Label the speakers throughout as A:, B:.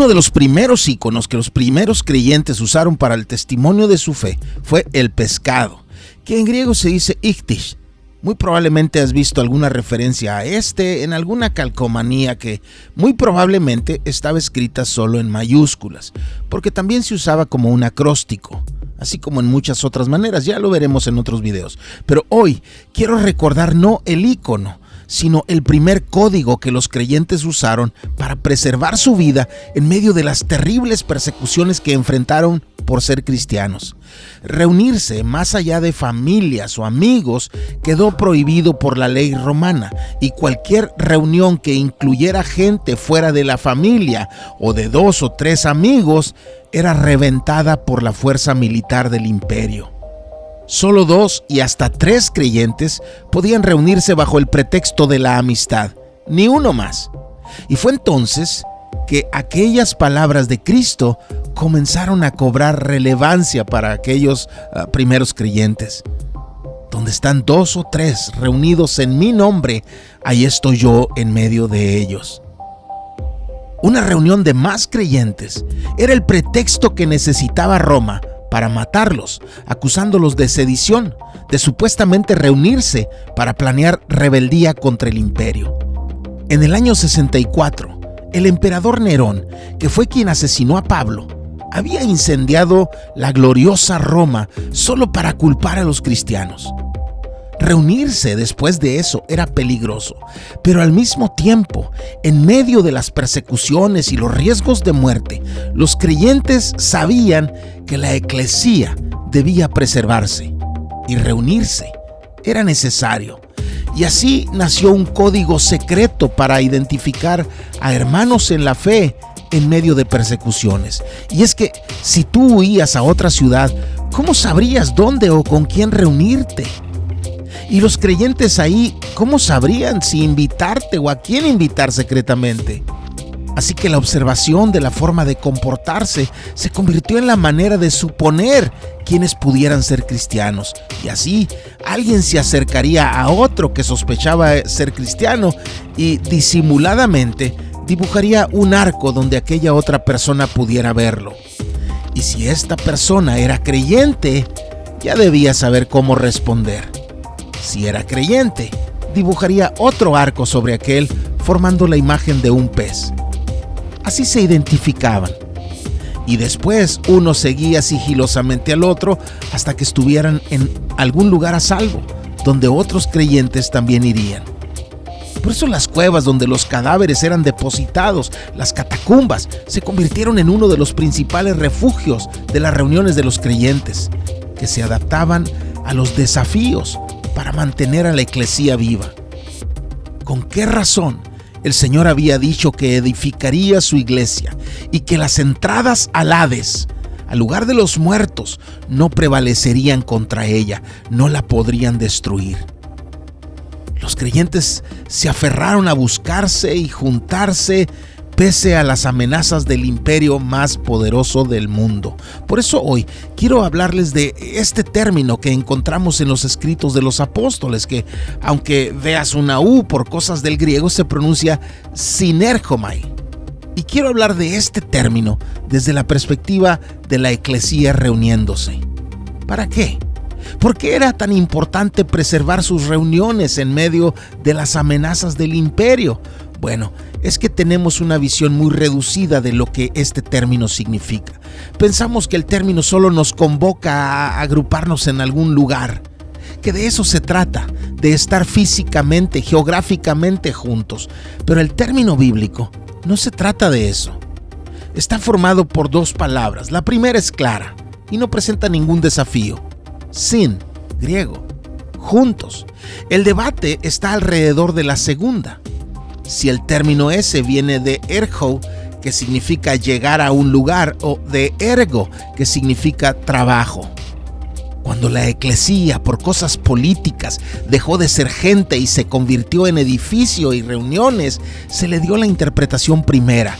A: Uno de los primeros íconos que los primeros creyentes usaron para el testimonio de su fe fue el pescado, que en griego se dice ichthys. Muy probablemente has visto alguna referencia a en alguna calcomanía que muy probablemente estaba escrita solo en mayúsculas, porque también se usaba como un acróstico, así como en muchas otras maneras. Ya lo veremos en otros videos. Pero hoy quiero recordar no el ícono, sino el primer código que los creyentes usaron para preservar su vida en medio de las terribles persecuciones que enfrentaron por ser cristianos. Reunirse más allá de familias o amigos quedó prohibido por la ley romana, y cualquier reunión que incluyera gente fuera de la familia o de 2 o 3 amigos era reventada por la fuerza militar del imperio. Solo 2 y hasta 3 creyentes podían reunirse bajo el pretexto de la amistad, ni uno más. Y fue entonces que aquellas palabras de Cristo comenzaron a cobrar relevancia para aquellos primeros creyentes. Donde están 2 o 3 reunidos en mi nombre, ahí estoy yo en medio de ellos. Una reunión de más creyentes era el pretexto que necesitaba Roma para matarlos, acusándolos de sedición, de supuestamente reunirse para planear rebeldía contra el imperio. En el año 64, el emperador Nerón, que fue quien asesinó a Pablo, había incendiado la gloriosa Roma solo para culpar a los cristianos. Reunirse después de eso era peligroso, pero al mismo tiempo, en medio de las persecuciones y los riesgos de muerte, los creyentes sabían que la eclesía debía preservarse y reunirse era necesario. Y así nació un código secreto para identificar a hermanos en la fe en medio de persecuciones. Y es que si tú huías a otra ciudad, ¿cómo sabrías dónde o con quién reunirte? Y los creyentes ahí, ¿cómo sabrían si invitarte o a quién invitar secretamente? Así que la observación de la forma de comportarse se convirtió en la manera de suponer quiénes pudieran ser cristianos. Y así, alguien se acercaría a otro que sospechaba ser cristiano y disimuladamente dibujaría un arco donde aquella otra persona pudiera verlo. Y si esta persona era creyente, ya debía saber cómo responder. Si era creyente, dibujaría otro arco sobre aquel, formando la imagen de un pez. Así se identificaban. Y después uno seguía sigilosamente al otro hasta que estuvieran en algún lugar a salvo, donde otros creyentes también irían. Por eso las cuevas donde los cadáveres eran depositados, las catacumbas, se convirtieron en uno de los principales refugios de las reuniones de los creyentes, que se adaptaban a los desafíos para mantener a la eclesía viva. ¿Con qué razón el Señor había dicho que edificaría su iglesia y que las entradas al Hades, al lugar de los muertos, no prevalecerían contra ella, no la podrían destruir? Los creyentes se aferraron a buscarse y juntarse pese a las amenazas del imperio más poderoso del mundo. Por eso hoy quiero hablarles de este término que encontramos en los escritos de los apóstoles, que aunque veas una U por cosas del griego, se pronuncia sinergomai. Y quiero hablar de este término desde la perspectiva de la eclesía reuniéndose. ¿Para qué? ¿Por qué era tan importante preservar sus reuniones en medio de las amenazas del imperio? Bueno, es que tenemos una visión muy reducida de lo que este término significa. Pensamos que el término solo nos convoca a agruparnos en algún lugar, que de eso se trata, de estar físicamente, geográficamente juntos. Pero el término bíblico no se trata de eso. Está formado por 2 palabras. La primera es clara y no presenta ningún desafío. Sin, griego, juntos. El debate está alrededor de la segunda. Si el término ese viene de ergo, que significa llegar a un lugar, o de ergo, que significa trabajo. Cuando la eclesía, por cosas políticas, dejó de ser gente y se convirtió en edificio y reuniones, se le dio la interpretación primera,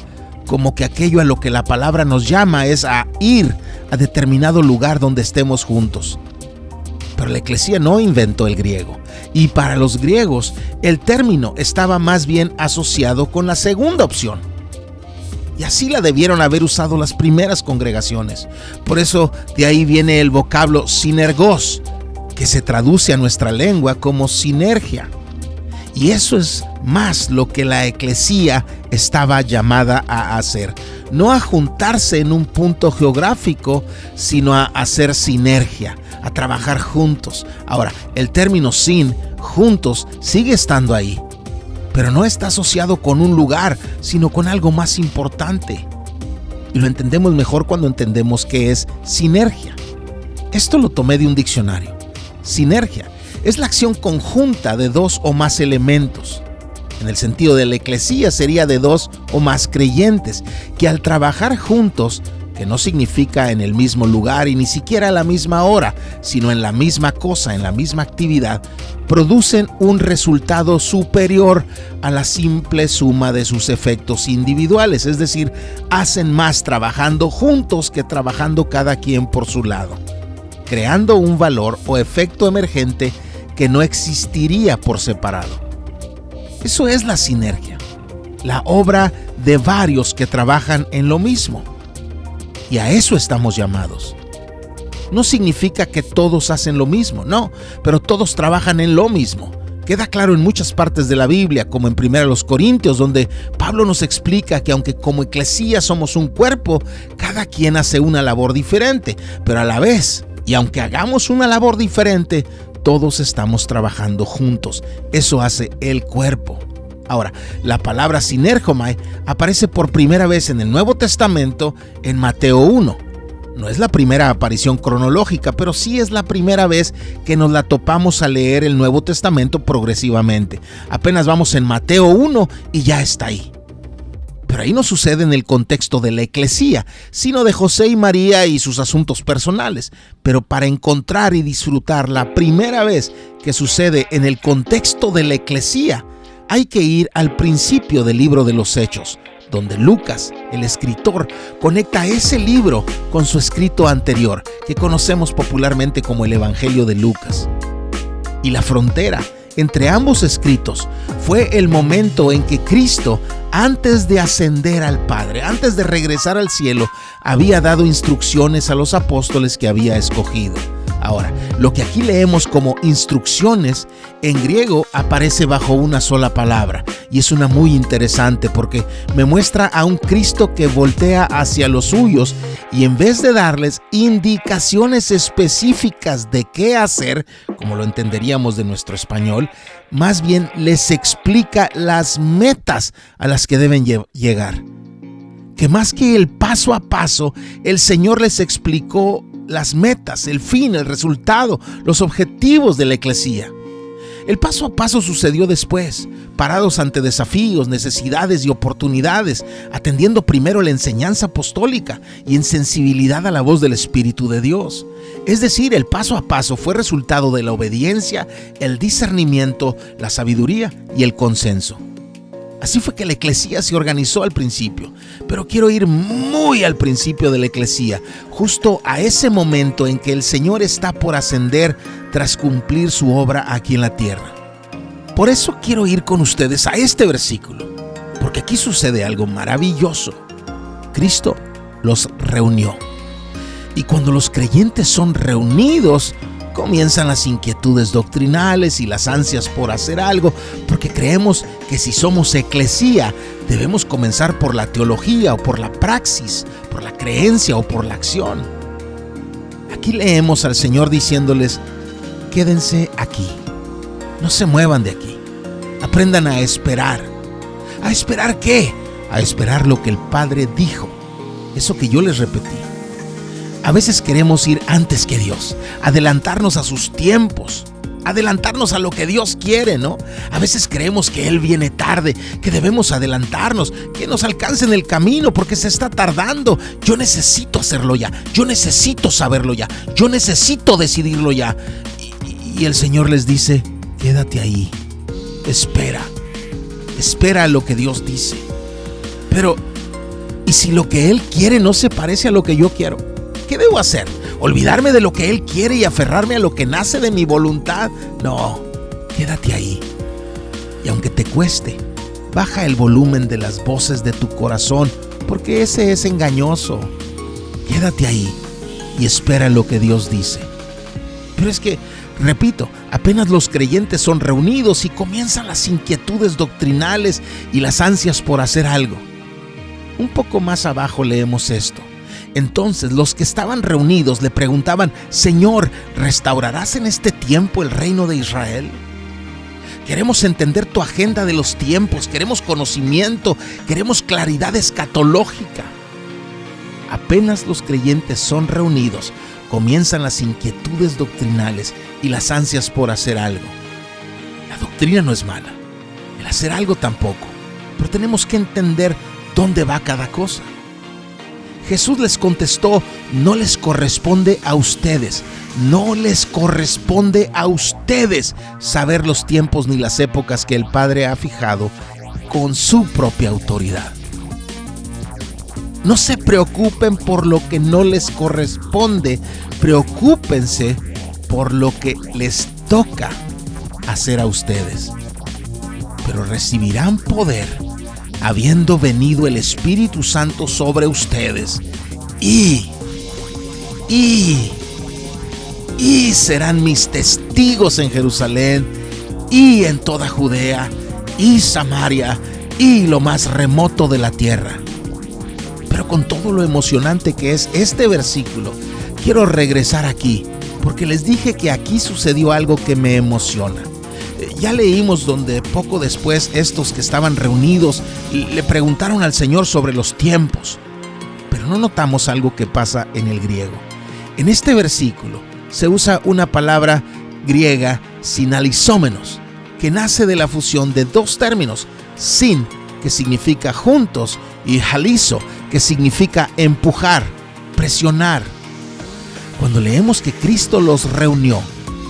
A: como que aquello a lo que la palabra nos llama es a ir a determinado lugar donde estemos juntos. Pero la eclesía no inventó el griego, y para los griegos el término estaba más bien asociado con la segunda opción. Y así la debieron haber usado las primeras congregaciones. Por eso de ahí viene el vocablo sinergos, que se traduce a nuestra lengua como sinergia. Y eso es más lo que la eclesía estaba llamada a hacer. No a juntarse en un punto geográfico, sino a hacer sinergia, a trabajar juntos. Ahora, el término juntos, sigue estando ahí, pero no está asociado con un lugar, sino con algo más importante. Y lo entendemos mejor cuando entendemos qué es sinergia. Esto lo tomé de un diccionario. Sinergia es la acción conjunta de dos o más elementos. En el sentido de la eclesía sería de dos o más creyentes que al trabajar juntos, que no significa en el mismo lugar y ni siquiera a la misma hora, sino en la misma cosa, en la misma actividad, producen un resultado superior a la simple suma de sus efectos individuales, es decir, hacen más trabajando juntos que trabajando cada quien por su lado, creando un valor o efecto emergente que no existiría por separado. Eso es la sinergia, la obra de varios que trabajan en lo mismo. Y a eso estamos llamados. No significa que todos hacen lo mismo, no, pero todos trabajan en lo mismo. Queda claro en muchas partes de la Biblia, como en 1 Corintios, donde Pablo nos explica que aunque como eclesía somos un cuerpo, cada quien hace una labor diferente, pero a la vez, y aunque hagamos una labor diferente, todos estamos trabajando juntos. Eso hace el cuerpo. Ahora, la palabra sinergomai aparece por primera vez en el Nuevo Testamento en Mateo 1. No es la primera aparición cronológica, pero sí es la primera vez que nos la topamos al leer el Nuevo Testamento progresivamente. Apenas vamos en Mateo 1 y ya está ahí. Pero ahí no sucede en el contexto de la eclesía, sino de José y María y sus asuntos personales. Pero para encontrar y disfrutar la primera vez que sucede en el contexto de la eclesía, hay que ir al principio del libro de los Hechos, donde Lucas, el escritor, conecta ese libro con su escrito anterior, que conocemos popularmente como el Evangelio de Lucas. Y la frontera entre ambos escritos fue el momento en que Cristo, antes de ascender al Padre, antes de regresar al cielo, había dado instrucciones a los apóstoles que había escogido. Ahora, lo que aquí leemos como instrucciones, en griego aparece bajo una sola palabra, y es una muy interesante porque me muestra a un Cristo que voltea hacia los suyos y en vez de darles indicaciones específicas de qué hacer, como lo entenderíamos de nuestro español, más bien les explica las metas a las que deben llegar. Que más que el paso a paso, el Señor les explicó las metas, el fin, el resultado, los objetivos de la eclesía. El paso a paso sucedió después, parados ante desafíos, necesidades y oportunidades, atendiendo primero la enseñanza apostólica y en sensibilidad a la voz del Espíritu de Dios. Es decir, el paso a paso fue resultado de la obediencia, el discernimiento, la sabiduría y el consenso. Así fue que la eclesía se organizó al principio, pero quiero ir muy al principio de la eclesía, justo a ese momento en que el Señor está por ascender tras cumplir su obra aquí en la tierra. Por eso quiero ir con ustedes a este versículo, porque aquí sucede algo maravilloso. Cristo los reunió. Y cuando los creyentes son reunidos, comienzan las inquietudes doctrinales y las ansias por hacer algo, porque creemos que si somos eclesía, debemos comenzar por la teología o por la praxis, por la creencia o por la acción. Aquí leemos al Señor diciéndoles: quédense aquí, no se muevan de aquí, aprendan a esperar. ¿A esperar qué? A esperar lo que el Padre dijo, eso que yo les repetí. A veces queremos ir antes que Dios, adelantarnos a sus tiempos, adelantarnos a lo que Dios quiere, ¿no? A veces creemos que Él viene tarde, que debemos adelantarnos, que nos alcance en el camino porque se está tardando. Yo necesito hacerlo ya, yo necesito saberlo ya, yo necesito decidirlo ya. Y el Señor les dice: quédate ahí, espera a lo que Dios dice. Pero, ¿y si lo que Él quiere no se parece a lo que yo quiero? ¿Qué debo hacer? ¿Olvidarme de lo que Él quiere y aferrarme a lo que nace de mi voluntad? No, quédate ahí. Y aunque te cueste, baja el volumen de las voces de tu corazón porque ese es engañoso. Quédate ahí y espera lo que Dios dice. Pero es que, repito, apenas los creyentes son reunidos y comienzan las inquietudes doctrinales y las ansias por hacer algo. Un poco más abajo leemos esto. Entonces los que estaban reunidos le preguntaban: Señor, ¿restaurarás en este tiempo el reino de Israel? Queremos entender tu agenda de los tiempos, queremos conocimiento, queremos claridad escatológica. Apenas los creyentes son reunidos, comienzan las inquietudes doctrinales y las ansias por hacer algo. La doctrina no es mala, el hacer algo tampoco, pero tenemos que entender dónde va cada cosa. Jesús les contestó: no les corresponde a ustedes, no les corresponde a ustedes saber los tiempos ni las épocas que el Padre ha fijado con su propia autoridad. No se preocupen por lo que no les corresponde, preocúpense por lo que les toca hacer a ustedes. Pero recibirán poder habiendo venido el Espíritu Santo sobre ustedes y serán mis testigos en Jerusalén y en toda Judea y Samaria y lo más remoto de la tierra. Pero con todo lo emocionante que es este versículo, quiero regresar aquí, porque les dije que aquí sucedió algo que me emociona. Ya leímos donde poco después estos que estaban reunidos le preguntaron al Señor sobre los tiempos, pero no notamos algo que pasa en el griego. En este versículo se usa una palabra griega, sinalizómenos, que nace de la fusión de dos términos: sin, que significa juntos, y halizo, que significa empujar, presionar. Cuando leemos que Cristo los reunió,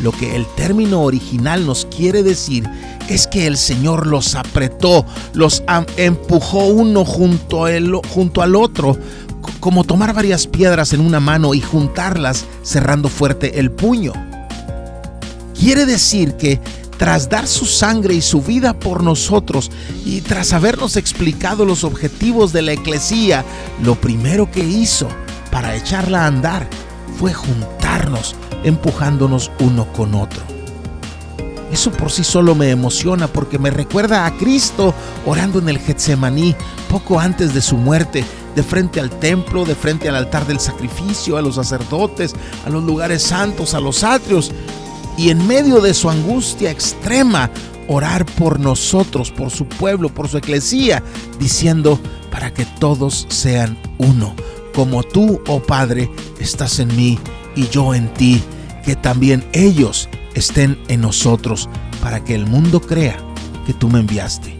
A: lo que el término original nos quiere decir es que el Señor los apretó, los empujó uno junto al otro, como tomar varias piedras en una mano y juntarlas cerrando fuerte el puño. Quiere decir que tras dar su sangre y su vida por nosotros y tras habernos explicado los objetivos de la eclesía, lo primero que hizo para echarla a andar fue juntarnos, empujándonos uno con otro. Eso por sí solo me emociona porque me recuerda a Cristo orando en el Getsemaní poco antes de su muerte, de frente al templo, de frente al altar del sacrificio, a los sacerdotes, a los lugares santos, a los atrios, y en medio de su angustia extrema, orar por nosotros, por su pueblo, por su eclesía, diciendo: para que todos sean uno, como tú, oh Padre, estás en mí y yo en ti, que también ellos estén en nosotros, para que el mundo crea que tú me enviaste.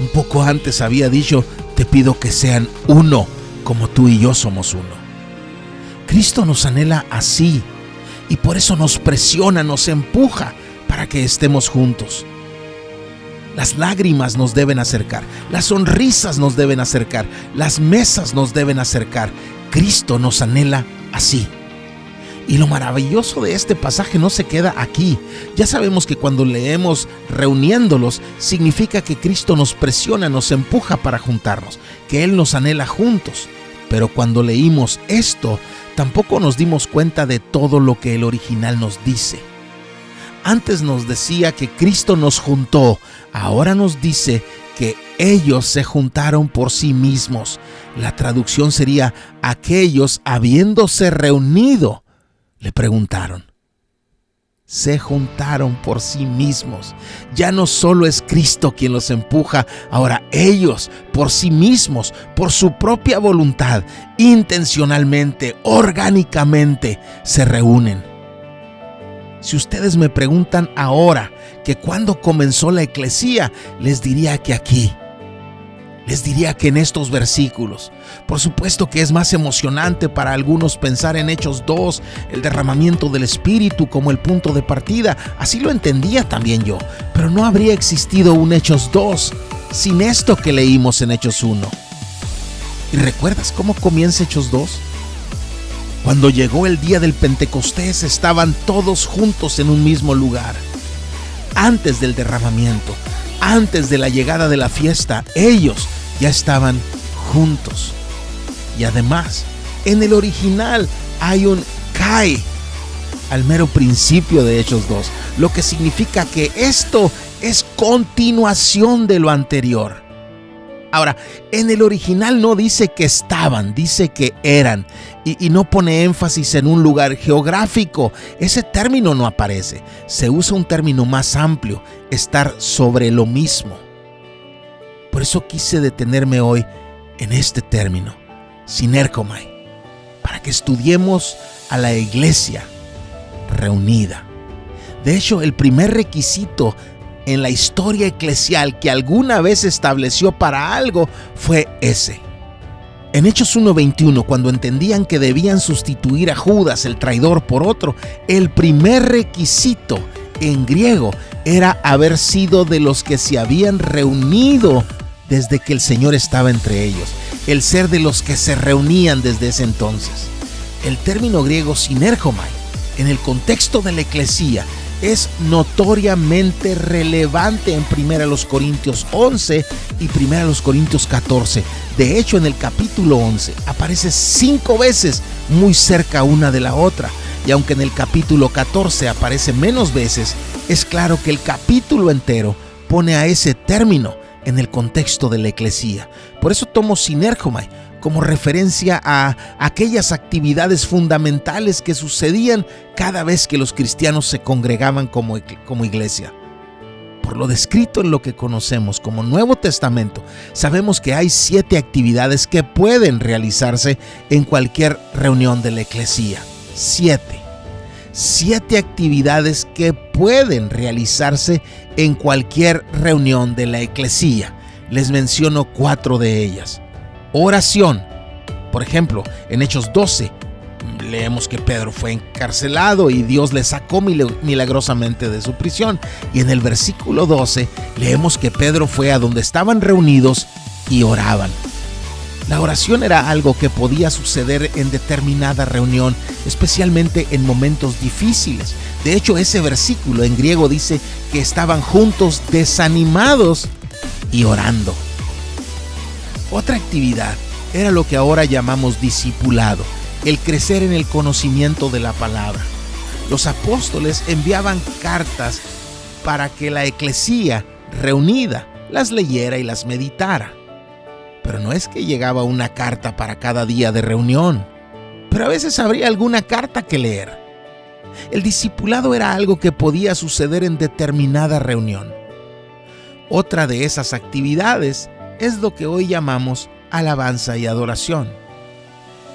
A: Un poco antes había dicho: te pido que sean uno, como tú y yo somos uno. Cristo nos anhela así, y por eso nos presiona, nos empuja para que estemos juntos. Las lágrimas nos deben acercar, las sonrisas nos deben acercar, las mesas nos deben acercar. Cristo nos anhela así. Y lo maravilloso de este pasaje no se queda aquí. Ya sabemos que cuando leemos reuniéndolos, significa que Cristo nos presiona, nos empuja para juntarnos, que Él nos anhela juntos. Pero cuando leímos esto, tampoco nos dimos cuenta de todo lo que el original nos dice. Antes nos decía que Cristo nos juntó, ahora nos dice que ellos se juntaron por sí mismos. La traducción sería: aquellos, habiéndose reunido, le preguntaron. Se juntaron por sí mismos. Ya no solo es Cristo quien los empuja, ahora ellos por sí mismos, por su propia voluntad, intencionalmente, orgánicamente, se reúnen. Si ustedes me preguntan ahora que cuándo comenzó la eclesía, les diría que aquí. Les diría que en estos versículos. Por supuesto que es más emocionante para algunos pensar en Hechos 2, el derramamiento del Espíritu como el punto de partida. Así lo entendía también yo. Pero no habría existido un Hechos 2 sin esto que leímos en Hechos 1. ¿Y recuerdas cómo comienza Hechos 2? Cuando llegó el día del Pentecostés, estaban todos juntos en un mismo lugar. Antes del derramamiento, antes de la llegada de la fiesta, ellos ya estaban juntos. Y además, en el original hay un kai al mero principio de Hechos 2, lo que significa que esto es continuación de lo anterior. Ahora, en el original no dice que estaban, dice que eran, y no pone énfasis en un lugar geográfico. Ese término no aparece. Se usa un término más amplio, estar sobre lo mismo. Por eso quise detenerme hoy en este término, sinerkomai, para que estudiemos a la iglesia reunida. De hecho, el primer requisito en la historia eclesial que alguna vez estableció para algo fue ese. En Hechos 1:21, cuando entendían que debían sustituir a Judas, el traidor, por otro, el primer requisito en griego era haber sido de los que se habían reunido desde que el Señor estaba entre ellos, el ser de los que se reunían desde ese entonces. El término griego sinerkomai, en el contexto de la eclesía, es notoriamente relevante en 1 Corintios 11 y 1 Corintios 14. De hecho, en el capítulo 11 aparece 5 veces muy cerca una de la otra. Y aunque en el capítulo 14 aparece menos veces, es claro que el capítulo entero pone a ese término en el contexto de la eclesía. Por eso tomo sinerkomai como referencia a aquellas actividades fundamentales que sucedían cada vez que los cristianos se congregaban como iglesia. Por lo descrito en lo que conocemos como Nuevo Testamento, sabemos que hay 7 actividades que pueden realizarse en cualquier reunión de la eclesía. 7 actividades que pueden realizarse en cualquier reunión de la eclesía. Les menciono 4 de ellas. Oración. Por ejemplo, en Hechos 12 leemos que Pedro fue encarcelado y Dios le sacó milagrosamente de su prisión. Y en el versículo 12 leemos que Pedro fue a donde estaban reunidos y oraban. La oración era algo que podía suceder en determinada reunión, especialmente en momentos difíciles. De hecho, ese versículo en griego dice que estaban juntos, desanimados y orando. Otra actividad era lo que ahora llamamos discipulado, el crecer en el conocimiento de la palabra. Los apóstoles enviaban cartas para que la eclesía reunida las leyera y las meditara. Pero no es que llegaba una carta para cada día de reunión, pero a veces habría alguna carta que leer. El discipulado era algo que podía suceder en determinada reunión. Otra de esas actividades es lo que hoy llamamos alabanza y adoración,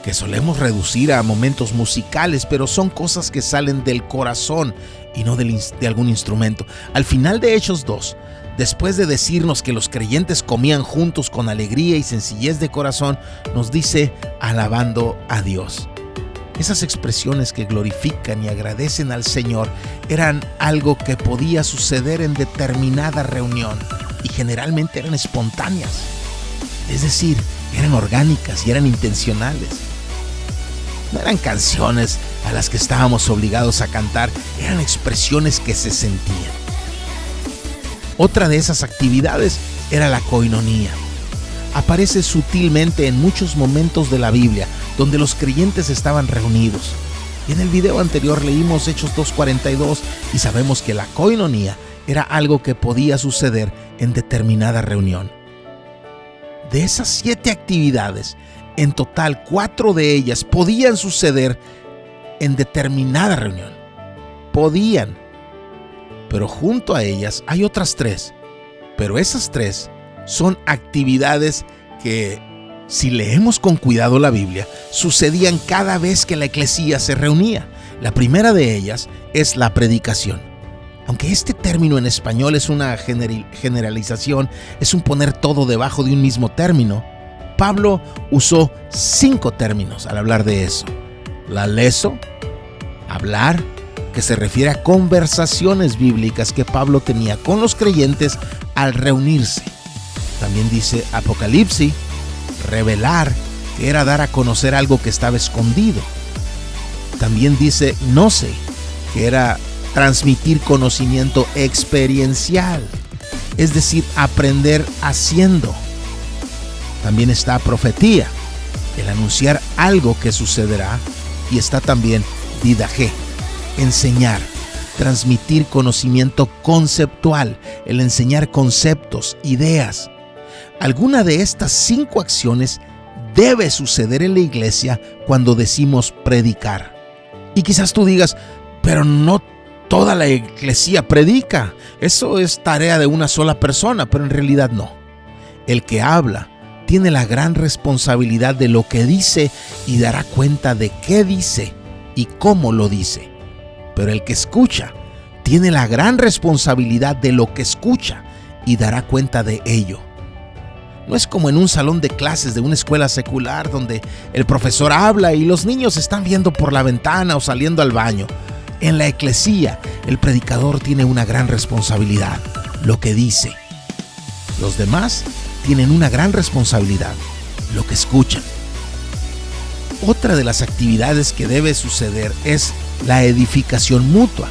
A: que solemos reducir a momentos musicales, pero son cosas que salen del corazón y no de algún instrumento. Al final de Hechos 2, después de decirnos que los creyentes comían juntos con alegría y sencillez de corazón, nos dice alabando a Dios. Esas expresiones que glorifican y agradecen al Señor eran algo que podía suceder en determinada reunión y generalmente eran espontáneas. Es decir, eran orgánicas y eran intencionales. No eran canciones a las que estábamos obligados a cantar, eran expresiones que se sentían. Otra de esas actividades era la koinonía. Aparece sutilmente en muchos momentos de la Biblia donde los creyentes estaban reunidos. Y en el video anterior leímos Hechos 2:42 y sabemos que la koinonía era algo que podía suceder en determinada reunión. De esas 7 actividades, en total 4 de ellas podían suceder en determinada reunión. Podían. Pero junto a ellas hay otras 3. Pero esas 3 son actividades que, si leemos con cuidado la Biblia, sucedían cada vez que la eclesía se reunía. La primera de ellas es la predicación. Aunque este término en español es una generalización, es un poner todo debajo de un mismo término, Pablo usó 5 términos al hablar de eso. La leso, hablar, que se refiere a conversaciones bíblicas que Pablo tenía con los creyentes al reunirse. También dice apocalipsis, revelar, que era dar a conocer algo que estaba escondido. También dice gnosis, que era transmitir conocimiento experiencial, es decir, aprender haciendo. También está profetía, el anunciar algo que sucederá. Y está también didagé, enseñar, transmitir conocimiento conceptual, el enseñar conceptos, ideas. Alguna de estas 5 acciones debe suceder en la iglesia cuando decimos predicar. Y quizás tú digas, pero no toda la iglesia predica. Eso es tarea de una sola persona, pero en realidad no. El que habla tiene la gran responsabilidad de lo que dice y dará cuenta de qué dice y cómo lo dice. Pero el que escucha tiene la gran responsabilidad de lo que escucha y dará cuenta de ello. No es como en un salón de clases de una escuela secular donde el profesor habla y los niños están viendo por la ventana o saliendo al baño. En la eclesía, el predicador tiene una gran responsabilidad, lo que dice. Los demás tienen una gran responsabilidad, lo que escuchan. Otra de las actividades que debe suceder es la edificación mutua,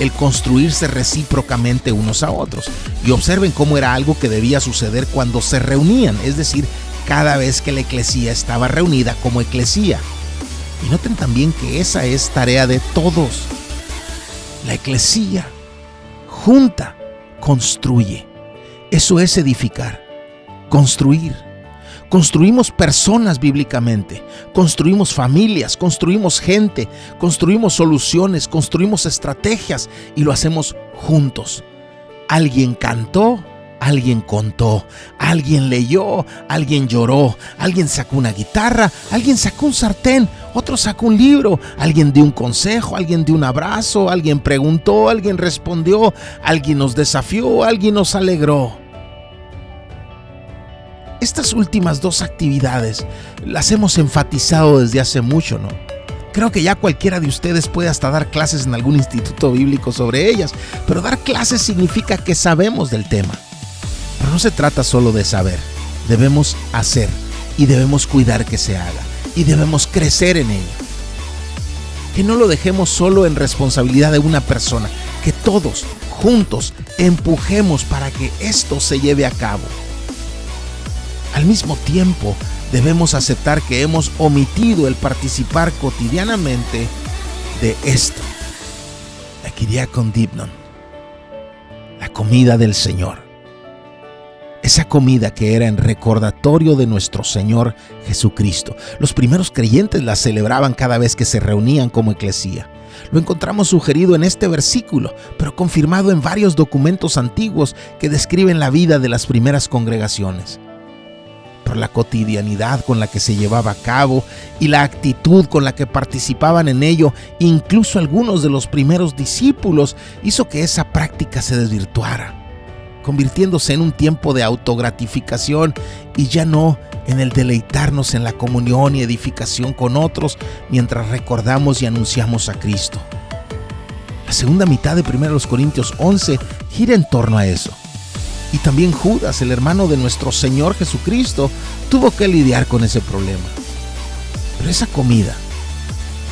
A: el construirse recíprocamente unos a otros. Y observen cómo era algo que debía suceder cuando se reunían, es decir, cada vez que la eclesía estaba reunida como eclesía. Y noten también que esa es tarea de todos. La eclesía junta, construye. Eso es edificar, construir. Construimos personas bíblicamente, construimos familias, construimos gente, construimos soluciones, construimos estrategias y lo hacemos juntos. Alguien cantó, alguien contó, alguien leyó, alguien lloró, alguien sacó una guitarra, alguien sacó un sartén, otro sacó un libro, alguien dio un consejo, alguien dio un abrazo, alguien preguntó, alguien respondió, alguien nos desafió, alguien nos alegró. Estas últimas 2 actividades las hemos enfatizado desde hace mucho, ¿no? Creo que ya cualquiera de ustedes puede hasta dar clases en algún instituto bíblico sobre ellas, pero dar clases significa que sabemos del tema. Pero no se trata solo de saber, debemos hacer y debemos cuidar que se haga y debemos crecer en ello. Que no lo dejemos solo en responsabilidad de una persona, que todos juntos empujemos para que esto se lleve a cabo. Al mismo tiempo, debemos aceptar que hemos omitido el participar cotidianamente de esto. La Kyriakon Dipnon, la comida del Señor. Esa comida que era en recordatorio de nuestro Señor Jesucristo. Los primeros creyentes la celebraban cada vez que se reunían como eclesía. Lo encontramos sugerido en este versículo, pero confirmado en varios documentos antiguos que describen la vida de las primeras congregaciones. Por la cotidianidad con la que se llevaba a cabo y la actitud con la que participaban en ello, incluso algunos de los primeros discípulos, hizo que esa práctica se desvirtuara, convirtiéndose en un tiempo de autogratificación y ya no en el deleitarnos en la comunión y edificación con otros mientras recordamos y anunciamos a Cristo. La segunda mitad de 1 Corintios 11 gira en torno a eso. Y también Judas, el hermano de nuestro Señor Jesucristo, tuvo que lidiar con ese problema. Pero esa comida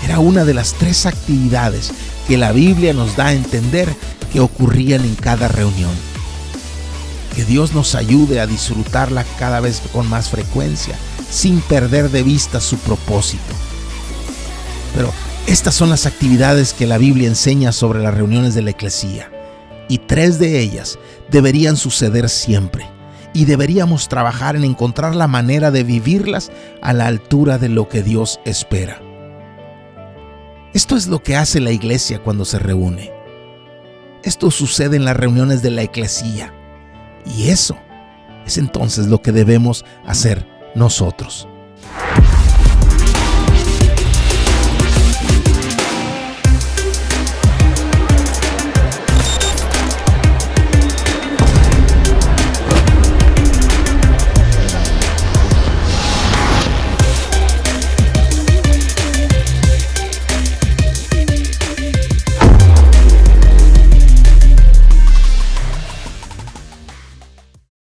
A: era una de las 3 actividades que la Biblia nos da a entender que ocurrían en cada reunión. Que Dios nos ayude a disfrutarla cada vez con más frecuencia, sin perder de vista su propósito. Pero estas son las actividades que la Biblia enseña sobre las reuniones de la eclesía. Y 3 de ellas deberían suceder siempre. Y deberíamos trabajar en encontrar la manera de vivirlas a la altura de lo que Dios espera. Esto es lo que hace la iglesia cuando se reúne. Esto sucede en las reuniones de la eclesía. Y eso es entonces lo que debemos hacer nosotros.